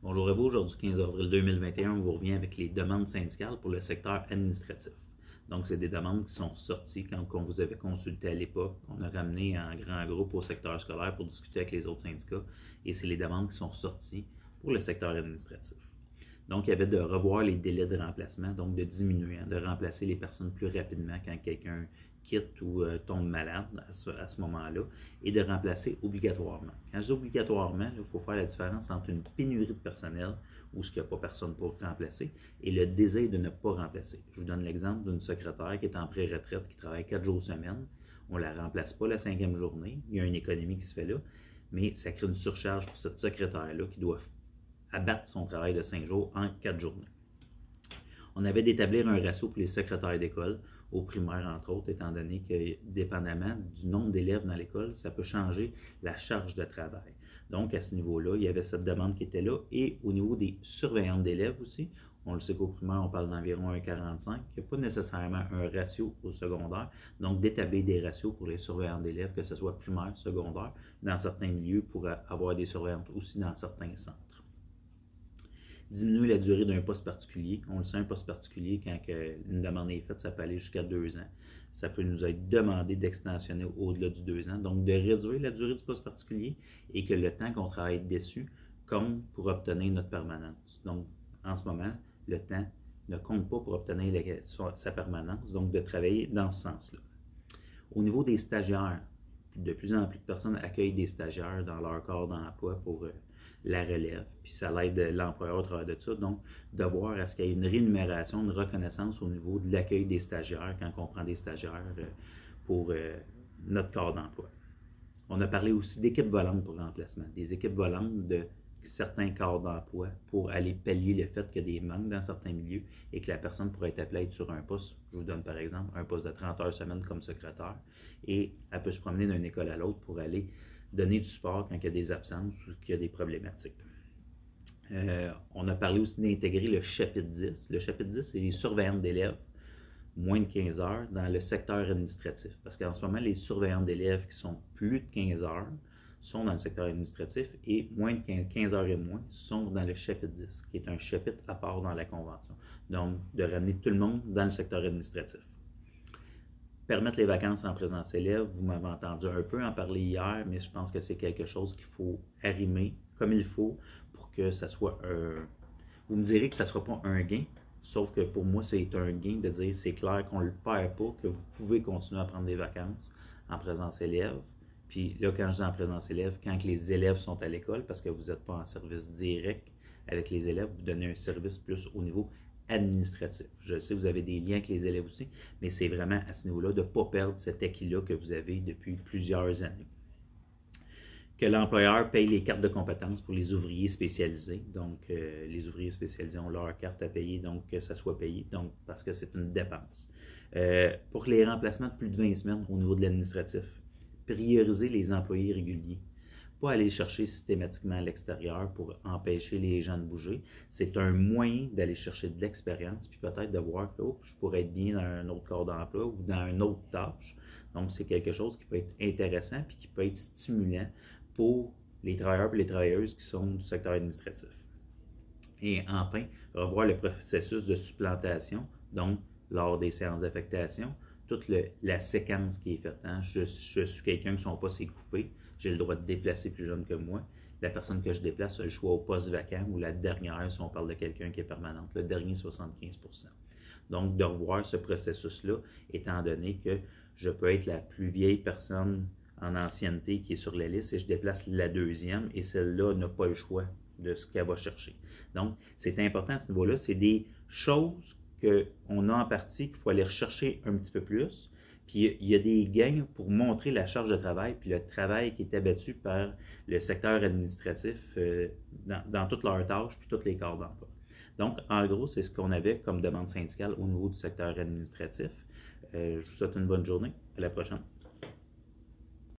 Bonjour à vous, aujourd'hui 15 avril 2021, on vous revient avec les demandes syndicales pour le secteur administratif. Donc, c'est des demandes qui sont sorties quand on vous avait consulté à l'époque. On a ramené un grand groupe au secteur scolaire pour discuter avec les autres syndicats et c'est les demandes qui sont ressorties pour le secteur administratif. Donc, il y avait de revoir les délais de remplacement, donc de diminuer, de remplacer les personnes plus rapidement quand quelqu'un quitte ou tombe malade à ce moment-là, et de remplacer obligatoirement. Quand je dis obligatoirement, il faut faire la différence entre une pénurie de personnel, où il n'y a pas personne pour remplacer, et le désir de ne pas remplacer. Je vous donne l'exemple d'une secrétaire qui est en pré-retraite, qui travaille 4 jours semaine. On ne la remplace pas la 5e journée. Il y a une économie qui se fait là, mais ça crée une surcharge pour cette secrétaire-là qui doit abattre son travail de 5 jours en 4 journées. On avait d'établir un ratio pour les secrétaires d'école, au primaire entre autres, étant donné que dépendamment du nombre d'élèves dans l'école, ça peut changer la charge de travail. Donc à ce niveau-là, il y avait cette demande qui était là. Et au niveau des surveillantes d'élèves aussi, on le sait qu'au primaire, on parle d'environ 1,45. Il n'y a pas nécessairement un ratio au secondaire. Donc d'établir des ratios pour les surveillantes d'élèves, que ce soit primaire, secondaire, dans certains milieux, pour avoir des surveillantes aussi dans certains centres. Diminuer la durée d'un poste particulier. On le sait, un poste particulier, quand une demande est faite, ça peut aller jusqu'à 2 ans. Ça peut nous être demandé d'extensionner au-delà du 2 ans. Donc, de réduire la durée du poste particulier et que le temps qu'on travaille dessus compte pour obtenir notre permanence. Donc, en ce moment, le temps ne compte pas pour obtenir sa permanence, donc de travailler dans ce sens-là. Au niveau des stagiaires, de plus en plus de personnes accueillent des stagiaires dans leur corps d'emploi pour la relève, puis ça l'aide l'employeur au travers de ça. Donc, de voir à ce qu'il y ait une rémunération, une reconnaissance au niveau de l'accueil des stagiaires quand on prend des stagiaires pour notre corps d'emploi. On a parlé aussi d'équipes volantes pour remplacement, des équipes volantes de certains corps d'emploi pour aller pallier le fait qu'il y a des manques dans certains milieux et que la personne pourrait être appelée à être sur un poste. Je vous donne par exemple un poste de 30 heures semaine comme secrétaire et elle peut se promener d'une école à l'autre pour aller donner du support quand il y a des absences ou qu'il y a des problématiques. On a parlé aussi d'intégrer le chapitre 10. Le chapitre 10, c'est les surveillantes d'élèves moins de 15 heures dans le secteur administratif. Parce qu'en ce moment, les surveillantes d'élèves qui sont plus de 15 heures sont dans le secteur administratif et moins de 15 heures et moins sont dans le chapitre 10, qui est un chapitre à part dans la Convention. Donc, de ramener tout le monde dans le secteur administratif. Permettre les vacances en présence élève, vous m'avez entendu un peu en parler hier, mais je pense que c'est quelque chose qu'il faut arrimer comme il faut pour que ça soit un... Vous me direz que ça ne sera pas un gain, sauf que pour moi, c'est un gain de dire c'est clair qu'on ne le perd pas, que vous pouvez continuer à prendre des vacances en présence élève. Puis là, quand je dis en présence élève, quand les élèves sont à l'école, parce que vous n'êtes pas en service direct avec les élèves, vous donnez un service plus au niveau administratif. Je sais, vous avez des liens avec les élèves aussi, mais c'est vraiment à ce niveau-là de ne pas perdre cet acquis-là que vous avez depuis plusieurs années. Que l'employeur paye les cartes de compétences pour les ouvriers spécialisés. Donc, les ouvriers spécialisés ont leur carte à payer, donc que ça soit payé, donc parce que c'est une dépense. Pour les remplacements de plus de 20 semaines au niveau de l'administratif, prioriser les employés réguliers. Pas aller chercher systématiquement à l'extérieur pour empêcher les gens de bouger. C'est un moyen d'aller chercher de l'expérience, puis peut-être de voir que je pourrais être bien dans un autre corps d'emploi ou dans une autre tâche. Donc, c'est quelque chose qui peut être intéressant puis qui peut être stimulant pour les travailleurs et les travailleuses qui sont du secteur administratif. Et enfin, revoir le processus de supplantation, donc lors des séances d'affectation, toute la séquence qui est faite. Hein? Je suis quelqu'un que son poste est coupé, j'ai le droit de déplacer plus jeune que moi. La personne que je déplace a le choix au poste vacant ou la dernière, si on parle de quelqu'un qui est permanente, le dernier 75%. Donc, de revoir ce processus-là, étant donné que je peux être la plus vieille personne en ancienneté qui est sur la liste et je déplace la deuxième et celle-là n'a pas le choix de ce qu'elle va chercher. Donc, c'est important à ce niveau-là. C'est des choses qu'on a en partie qu'il faut aller rechercher un petit peu plus. Puis il y a des gains pour montrer la charge de travail puis le travail qui est abattu par le secteur administratif dans toutes leurs tâches puis tous les corps d'emploi. Donc, en gros, c'est ce qu'on avait comme demande syndicale au niveau du secteur administratif. Je vous souhaite une bonne journée. À la prochaine.